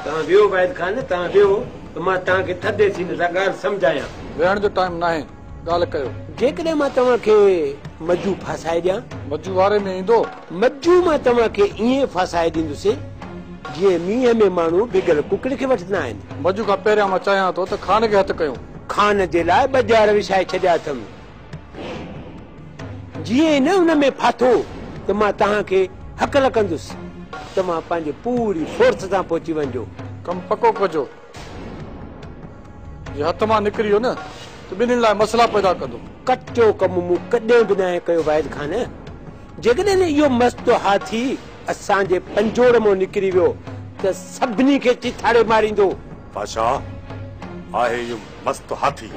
तव्हां वियो वाहिद खान, तव्हां वियो त मां तव्हांखे थधे सीने सां ॻाल्हि सम्झायां। वेहण जो टाइम नाहे, ॻाल्हि कयो। जेकॾहिं मां तव्हांखे मज्जू फासाए ॾियां, मज्जू वारे में ईंदो? मज्जू मां तव्हांखे ईअं फासाए ॾींदुसि जीअं मींहं में माण्हू बिगल कुकड़ खे वठंदा आहिनि। मज्जू खां पहिरियां मां चाहियां थो त खान खे हथु कयूं। खान जे लाइ ॿ ॼार विछाए छॾिया अथमि। जीअं न हुन में फाथो त मां तव्हांखे हक़ल कंदुसि। तव्हां पंहिंजी पूरी फोर्स सां पहुची वञो। कमु पको कजो। जे हथ मां निकिरी वियो न त ॿिन्हिनि लाइ मसला पैदा कंदो। कचो कमु मूं कॾहिं बि न कयो वाहिद खान। जेकॾहिं इहो मस्त हाथी असांजे पंजोड़ मां निकिरी वियो त सभिनी खे चिथाड़े मारींदो। बादशाह आहे इहो मस्त हाथी,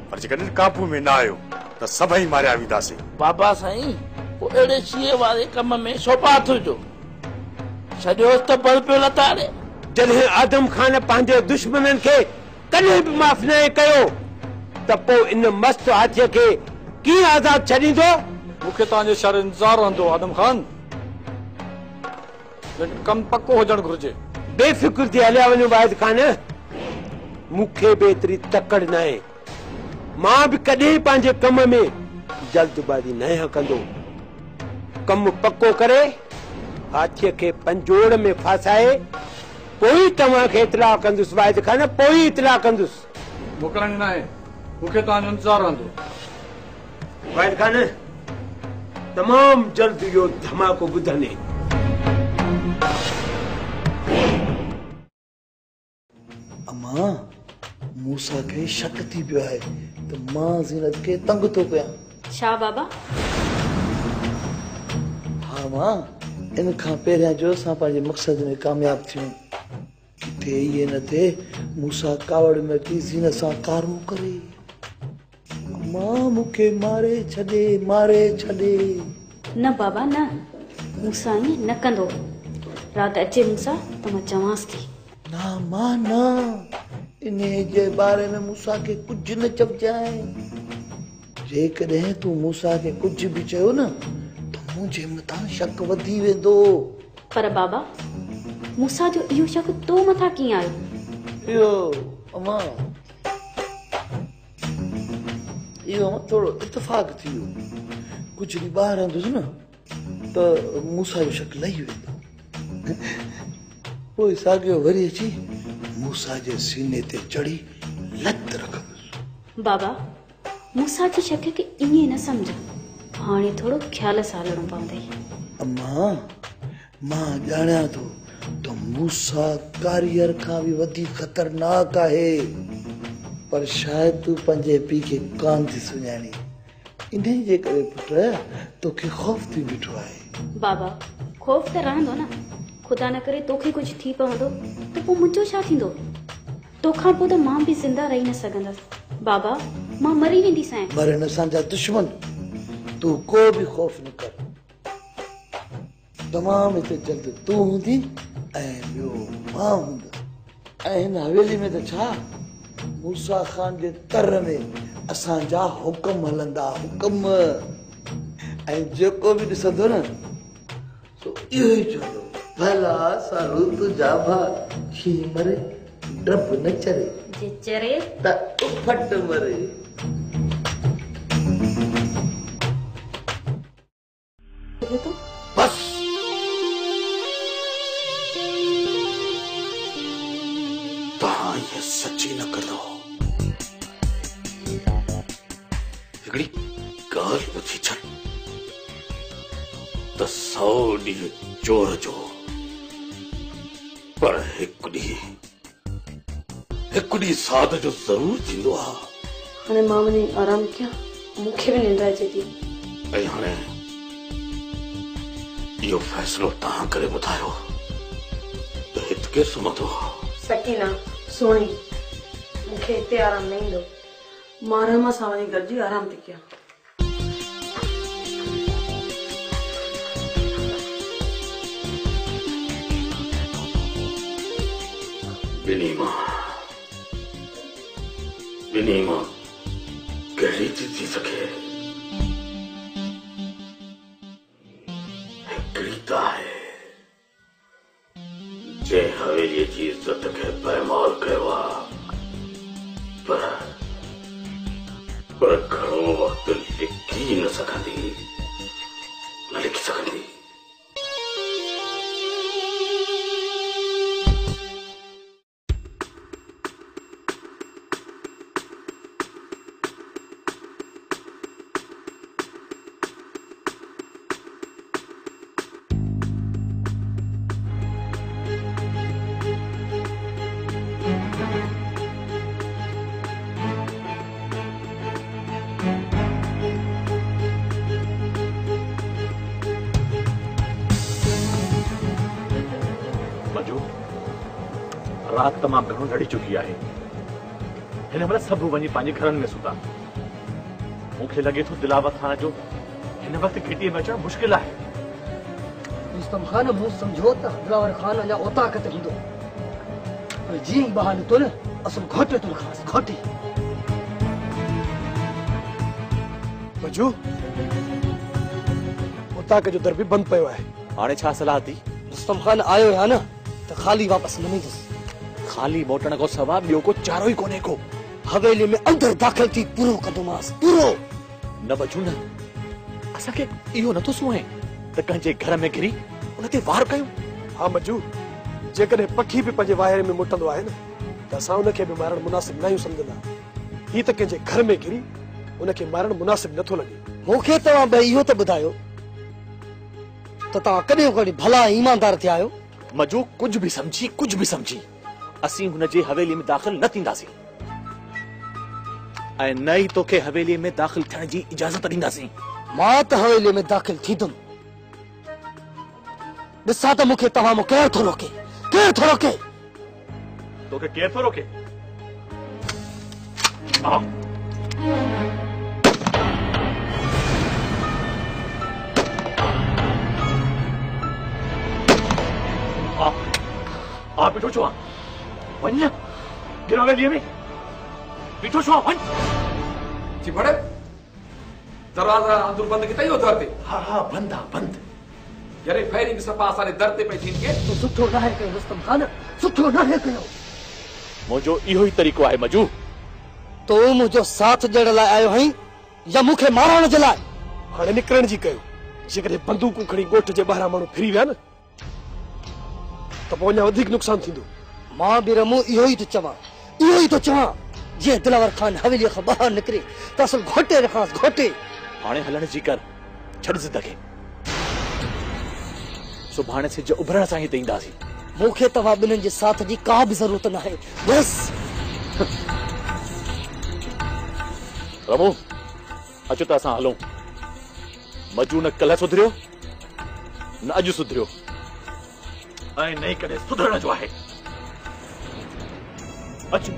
पर जेकॾहिं काबू में न आयो त सभई मारिया वेंदासीं। बाबा साईं, पोइ अहिड़े शीए वारे कम में छो पाथ हुजो? छॾियोसि त बल पियो लताड़े। जॾहिं आदम खान पंहिंजे दुश्मननि खे कॾहिं बि माफ़ न कयो त पोइ इन मस्त हाथीअ खे कीअं आज़ाद छॾींदो? मूंखे तव्हांजे इशारे इंतज़ारु रहंदो आदम खान, लेकिन कमु पको हुजणु घुर्जे। बेफिक्र थी हलिया वञो वाहिद खान। मूंखे बि एतिरी तकड़ न आहे। मां बि कॾहिं पंहिंजे कम में जल्दबाज़ी न कंदो। कमु पको करे हाथीअ खे पंजोड़ में फासाए पोइ तव्हांखे इतला कंदुसि वाहिद खान, पोइ इतला कंदुसि। मोकिलणी न आहे, मूंखे तव्हांजो इंतज़ारु रहंदो। वाहिद खान तमामु जल्द इहो धमाको ॿुधंदे। अम्मा, मूसा खे शक थी पियो आहे त मां ज़ीनत खे तंग थो कयां। छा बाबा? हा मां, इन खां पहिरियां जो असां पंहिंजे मक़सद में कामयाब थियूं। किथे इहे न थिए मूसा कावड़ में की ज़ीनत सां कारूं करे। मां मूंखे मारे छॾे। न बाबा न, मूसा ईअं न कंदो। राति अचे मूसा त मां चवांसि थी। ना मां न, इन जे बारे में मूसा खे कुझु न चवजाए। जेकॾहिं तूं मूसा खे कुझु बि चयो न त मुंहिंजे मथां शक वधी वेंदो। पर बाबा, मूसा जो इहो शक तो मथां कीअं आयो? इहो अम्मा, इहो थोरो इतफ़ाक़ थी वियो। कुझु ॾींहुं ॿाहिरि रहंदुसि न त मूसा जो शक लही वेंदो। पोइ साॻियो वरी अची मूसा जे सीने ते चढ़ी लत रखंदुसि। बाबा, मूसा जे शक खे ईअं न सम्झो। हाणे थोरो ख्याल सां हलणो पवंदई। अम्मा, मां ॼाणियां थो त मूसा कारीगर खां बि वधीक ख़तरनाक आहे, पर शायदि तूं पंहिंजे पीउ खे कान थी सुञाणी। इन जे करे पुट तोखे ख़ौफ़ थी बीठो आहे। बाबा, ख़ौफ़ त रहंदो न। खुदा न करे तोखे कुझु थी पवंदो त पोइ मुंहिंजो छा थींदो? तोखां पोइ त मां बि ज़िंदा रही न सघंदसि। बाबा, मां मरी वेंदीसां। मरनि असांजा दुश्मन। तूं को बि ख़ौफ़ न कर। तमामु हिते जल्द तूं हूंदी ऐं ॿियो मां हूंदुसि। ऐं हिन हवेली में त छा, मूसा ख़ान जे तर में असांजा हुकम हलंदा, हुकम। ऐं जेको बि ॾिसंदो न सो इहो ई चवंदो, भला सारू तुंहिंजा भाउ खी मरे डब न चरे, जे चरे त फट मरे। बस तव्हां ये सची न कंदो। हिकिड़ी ॻाल्हि ॿुधी छॾ त 100 ॾींहं चोर जो, पर हिकु ॾींहुं साध जो ज़रूर थींदो आहे। हाणे मां वञी आराम कयां, मूंखे बि निंड अचे थी। ऐं हाणे इहो फ़ैसिलो तव्हां करे ॿुधायो त हिते केरु सुम्हंदो? सकीना सोणी, मूंखे हिते आराम न ईंदो। मां रहमा सां वञी गॾिजी आराम थी कयां। ॿिन्ही मां कहिड़ी थी सघे? हिकिड़ी त आहे जंहिं हवेली जी इज्जत खे पैमाल कयो आहे, पर घणो वक्त लिखी न सकंदी, न लिखी सकंदी। रात तमाम घणो लड़ी चुकी है। हिन महिल सब वही पंहिंजे घरनि में सुता। मुझे लगे तो दिलावर खान जो हिन वक्त घिटीअ में अचणु मुश्किल है। रुस्तम खान मूं समझो त दिलावर खान अञा ओताकत हूंदो, पर जीअं ई ॿाहिरि निकितो न असुल घोटे तो रखांसि, घोटे। मजू ओताक जो दर भी बंद पियो आहे। हाणे छा सलाह थी? रुस्तम खान आयो है ना तो खाली वापस न वेंदुसि। खाली मोटण को सवा ॿियो को चारो ही कोने को। हवेली में अंदर दाखिल थी पूरो कंदोमांसि, पूरो। न बचू न, असांखे इहो नथो सुहे त कंहिंजे घर में घिरी उन ते वार कयूं। हाँ मजू, जेकॾहिं पखी भी पंहिंजे वाहिरे में मुटंदो आहे न त असां उनखे बि मारणु मुनासिब न आहियूं सम्झंदा। ही त कंहिंजे घर में घिरी उनखे मारणु मुनासिब नथो लॻे। मूंखे तव्हां ॿई इहो त ॿुधायो त तव्हां कॾहिं कॾहिं भला ईमानदार थिया आहियो? मजू कुछ भी समझी असीं हुन जे हवेली में दाख़िल न थींदासीं ऐं न ई तोखे हवेली में दाख़िल थियण जी इजाज़त ॾींदासीं। मां त हवेली में दाख़िल थींदुमि। ॾिसां त मूंखे तव्हां मां केरु थो रोके, केरु थो रोके? तोखे केरु थो रोके? आप बीठो छो वञ गिर हवेलीअ में बीठो छो वञ। चिमड़े दरवाजा अंदर बंद किता हो दर ते? हाँ बंद आहे बंद। यारे फायरिंग सपा असां दर ते पई थीन के तो सुठो न है कयो रुस्तम खान, सुठो न है कयो। मुंहिंजो इहो ई तरीक़ो आहे मजू। तो मुंहिंजो साथ ॾियण लाइ आयो आहीं या मूंखे मारण जे लाइ? हाणे निकिरण जी कयो। जेकॾहिं बंदूकूं खणी ॻोठ जे ॿाहिरां माण्हू फिरी विया न त पोइ अञा वधीक नुक़सान थींदो। मां बि रमू इहो ई थो चवां जीअं दिलावर खान हवेलीअ खां ॿाहिरि निकिरे त असल घोटे रखांसि, घोटे। हाणे हलण जी कर, छॾ ज़िंदगी। सुभाणे सिज उभरण सां ई हिते ईंदासीं। मूंखे तव्हां ॿिन्हिनि जे साथ जी का बि ज़रूरत न आहे, बस। रमू अचो त असां हलूं। मजू न कल्ह सुधरियो न अॼु सुधरियो ऐं न ई कॾहिं सुधरण जो आहे। अचो।